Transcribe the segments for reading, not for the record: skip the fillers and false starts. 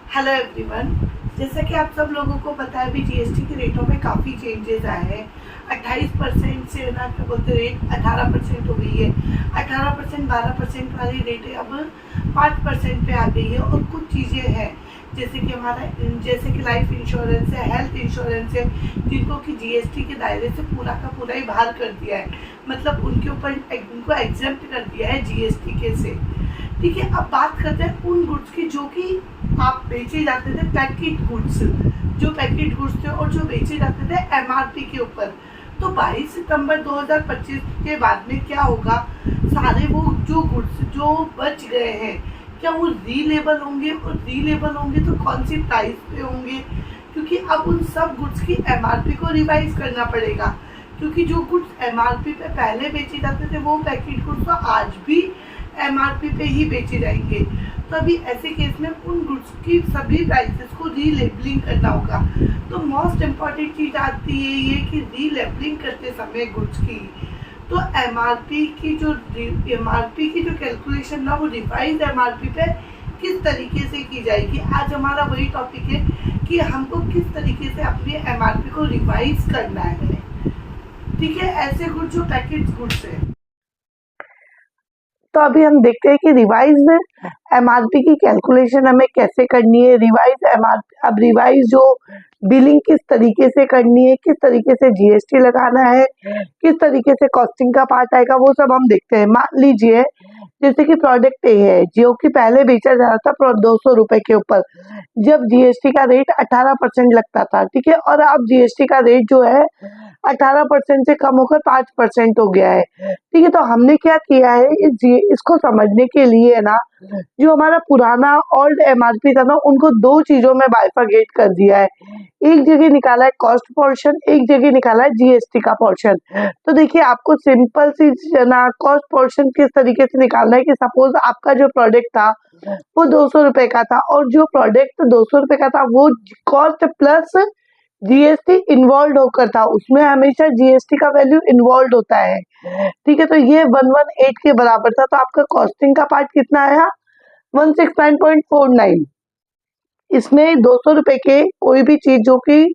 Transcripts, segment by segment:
Hello everyone. जैसा कि आप सब लोगों को पता है, अभी जीएसटी के रेटों में काफ़ी चेंजेस आए हैं। 28% से ना क्या बोलते रेट 18% हो गई है। 18% 12% वाली रेटें अब 5% पे आ गई है। और कुछ चीज़ें हैं जैसे कि जैसे कि लाइफ इंश्योरेंस है, हेल्थ इंश्योरेंस है, जिनको कि जीएसटी के दायरे से पूरा का पूरा ही बाहर कर दिया है। मतलब उनके ऊपर उनको एग्जेम्प्ट कर दिया है जीएसटी के से। ठीक है, अब बात करते हैं उन गुड्स की जो कि आप बेचे जाते थे, पैकेट गुड्स, जो पैकेट गुड्स थे और जो बेचे जाते थे एमआरपी के ऊपर। तो 22 सितंबर 2025 के बाद में क्या होगा, सारे वो जो गुड्स जो बच गए हैं, क्या वो रीलेबल होंगे? और रीलेबल होंगे तो कौन सी प्राइस पे होंगे? क्योंकि अब उन सब गुड्स की एमआरपी को रिवाइज करना पड़ेगा। क्योंकि जो गुड्स एमआरपी पे पहले बेचे जाते थे वो पैकेट गुड्स तो आज भी एमआरपी पे ही बेचे जाएंगे। तो अभी ऐसे केस में उन गुड्स की सभी प्राइसेस को रीलेबलिंग करना होगा। तो मोस्ट इम्पॉर्टेंट चीज़ आती है ये कि रीलेबलिंग करते समय गुड्स की, तो एमआरपी की जो कैलकुलेशन ना, वो रिवाइज एमआरपी पे किस तरीके से की जाएगी। आज हमारा वही टॉपिक है कि हमको किस तरीके से अपनी एमआरपी को रिवाइज करना है। ठीक है, ऐसे गुड्स जो पैकेज गुड्स है। तो अभी हम देखते हैं कि रिवाइज एमआरपी की कैलकुलेशन हमें कैसे करनी है। रिवाइज एमआरपी, अब रिवाइज जो बिलिंग किस तरीके से करनी है, किस तरीके से जीएसटी लगाना है, किस तरीके से कॉस्टिंग का पार्ट आएगा, वो सब हम देखते हैं। मान लीजिए जैसे कि प्रोडक्ट ए है जो कि पहले बेचा जा रहा था 200 रुपए के ऊपर, जब जीएसटी का रेट 18% लगता था। ठीक है, और अब जीएसटी का रेट जो है 18% से कम होकर 5% हो गया है। ठीक है, तो हमने क्या किया है, इसको समझने के लिए ना, जो हमारा पुराना ओल्ड एमआरपी था ना, उनको दो चीजों में बाइफरगेट कर दिया है। एक जगह निकाला है कॉस्ट पोर्शन, एक जगह निकाला है जीएसटी का पोर्शन। तो देखिए, आपको सिंपल सी ना कॉस्ट पोर्शन किस तरीके से निकालना है कि सपोज आपका जो प्रोडक्ट था वो 200 रुपए का था, और जो प्रोडक्ट 200 रुपए का था वो कॉस्ट प्लस जीएसटी इन्वॉल्व होकर था, उसमें हमेशा जीएसटी का वैल्यू इन्वॉल्व होता है। ठीक है, तो ये 118 के बराबर था। तो आपका कॉस्टिंग का पार्ट कितना आया, 169.49। इसमें 200 रुपए के कोई भी चीज जो कि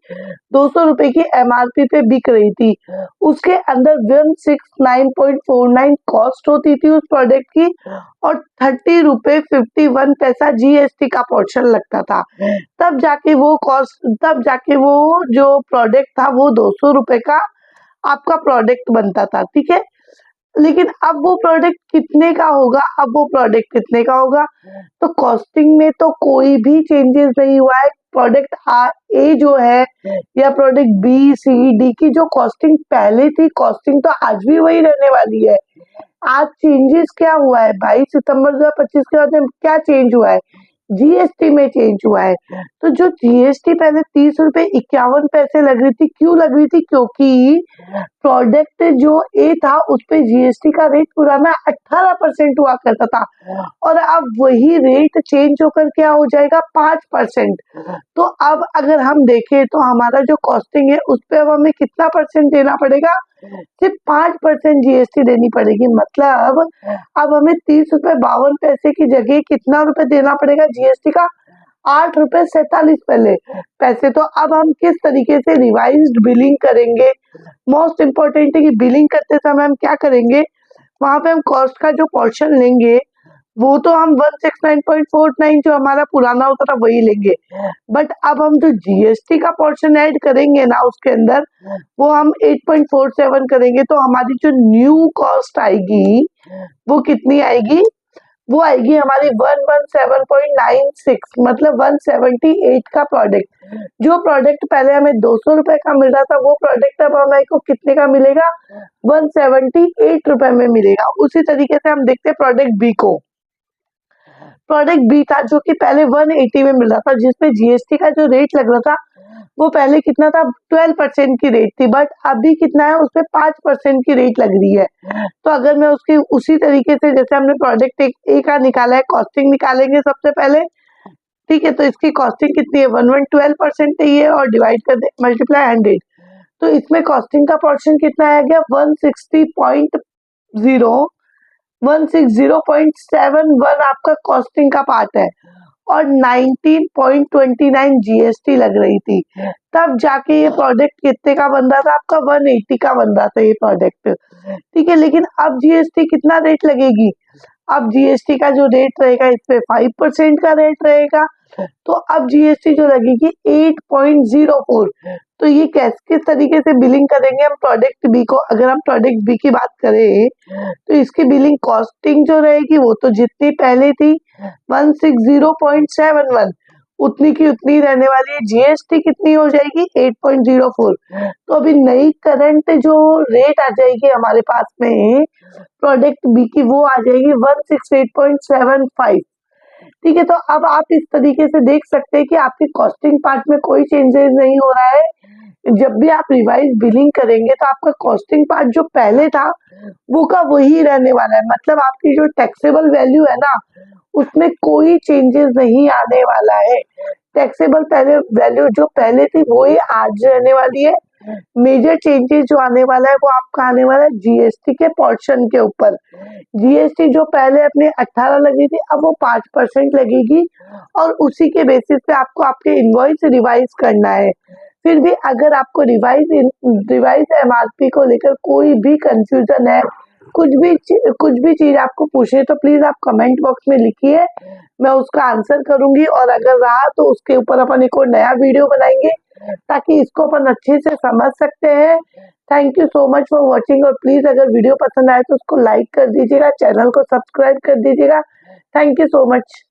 200 रुपए की एमआरपी पे बिक रही थी, उसके अंदर 169.49 कॉस्ट होती थी उस प्रोडक्ट की, और 30 रुपए 51 पैसा जीएसटी का पोर्शन लगता था। तब जाके वो जो प्रोडक्ट था वो 200 रुपए का आपका प्रोडक्ट बनता था। ठीक है, लेकिन अब वो प्रोडक्ट कितने का होगा, तो कॉस्टिंग में तो कोई भी चेंजेस नहीं हुआ है। प्रोडक्ट ए जो है या प्रोडक्ट बी सी डी की जो कॉस्टिंग पहले थी, कॉस्टिंग तो आज भी वही रहने वाली है। आज चेंजेस क्या हुआ है, 22 सितंबर 2025 के बाद में क्या चेंज हुआ है, जीएसटी में चेंज हुआ है। तो जो जीएसटी पहले 30 रुपए 51 पैसे लग रही थी, क्यों लग रही थी, क्योंकि प्रोडक्ट जो ए था उस पे जीएसटी का रेट पुराना 18% हुआ करता था, और अब वही रेट चेंज होकर क्या हो जाएगा, 5%। तो अब अगर हम देखें तो हमारा जो कॉस्टिंग है उस पे अब हमें कितना परसेंट देना पड़ेगा, सिर्फ 5% जीएसटी देनी पड़ेगी। मतलब अब हमें 30 रुपए 52 पैसे की जगह कितना रुपए देना पड़ेगा जीएसटी का, 8 रुपए 47 पैसे। तो अब हम किस तरीके से रिवाइज्ड बिलिंग करेंगे, मोस्ट इम्पोर्टेंट है कि बिलिंग करते समय हम क्या करेंगे, वहां पे हम कॉस्ट का जो पोर्शन लेंगे वो तो हम 169.49 जो हमारा पुराना होता था वही लेंगे, बट अब हम जो जीएसटी का पोर्शन ऐड करेंगे ना उसके अंदर, वो हम 8.47 करेंगे। तो हमारी जो न्यू कॉस्ट आएगी वो कितनी आएगी, वो आएगी हमारी 117.96, मतलब 178 का प्रोडक्ट। जो प्रोडक्ट पहले हमें 200 रुपए का मिल रहा था, वो प्रोडक्ट अब हमें को कितने का मिलेगा, 178 रुपए में मिलेगा। उसी तरीके से हम देखते हैं प्रोडक्ट बी को। प्रोडक्ट बी था जो कि पहले 180 में मिल रहा था, जिसमें जीएसटी का जो रेट लग रहा था वो पहले कितना था, 12% की रेट थी, बट अभी कितना है, उसपे 5% की रेट लग रही है। तो अगर मैं उसकी उसी तरीके से जैसे हमने प्रोडक्ट ए का निकाला है, कॉस्टिंग निकालेंगे सबसे पहले। ठीक है, तो इसकी कॉस्टिंग कितनी है, 112% ही है, और डिवाइड कर दे मल्टीप्लाई 100। तो इसमें कॉस्टिंग का पोर्शन कितना आ गया, 160.71 आपका कॉस्टिंग का पार्ट है। और 19.29 जीएसटी लग रही थी। तब जाके ये प्रोडक्ट कितने का बन रहा था आपका, 180 का बन रहा था ये प्रोडक्ट। ठीक है, लेकिन अब जीएसटी कितना रेट लगेगी, अब जीएसटी का जो रेट रहेगा इस पे 5% का रेट रहेगा, तो अब जीएसटी जो लगेगी 8.04। तो ये किस तरीके से बिलिंग करेंगे हम प्रोडक्ट बी को, अगर हम प्रोडक्ट बी की बात करें तो इसकी बिलिंग कॉस्टिंग जो रहेगी वो तो जितनी पहले थी 160.71 उतनी की उतनी रहने वाली है। जीएसटी कितनी हो जाएगी 8.04। तो अभी नई करंट जो रेट आ जाएगी हमारे पास में प्रोडक्ट बी की, वो आ जाएगी 168.75। ठीक है, तो अब आप इस तरीके से देख सकते हैं कि आपकी कॉस्टिंग पार्ट में कोई चेंजेस नहीं हो रहा है। जब भी आप रिवाइज बिलिंग करेंगे तो आपका कॉस्टिंग पार्ट जो पहले था वो का वही रहने वाला है, मतलब आपकी जो टैक्सेबल वैल्यू है ना उसमें कोई चेंजेस नहीं आने वाला है। टैक्सेबल पहले वैल्यू जो पहले थी वही आज रहने वाली है। मेजर चेंजेस जो आने वाला है वो आपका आने वाला है जीएसटी के पोर्शन के ऊपर। जीएसटी जो पहले अपने 18 लगी थी अब वो 5% लगेगी, और उसी के बेसिस पे आपको आपके इनवॉइस रिवाइज करना है। फिर भी अगर आपको रिवाइज एमआरपी को लेकर कोई भी कंफ्यूजन है, कुछ भी चीज आपको पूछे तो प्लीज आप कमेंट बॉक्स में लिखिए, मैं उसका आंसर करूंगी। और अगर रहा तो उसके ऊपर अपन एक और नया वीडियो बनाएंगे ताकि इसको अपन अच्छे से समझ सकते हैं। Thank you so much for watching, और प्लीज अगर वीडियो पसंद आए तो उसको लाइक कर दीजिएगा, चैनल को सब्सक्राइब कर दीजिएगा। Thank you so much.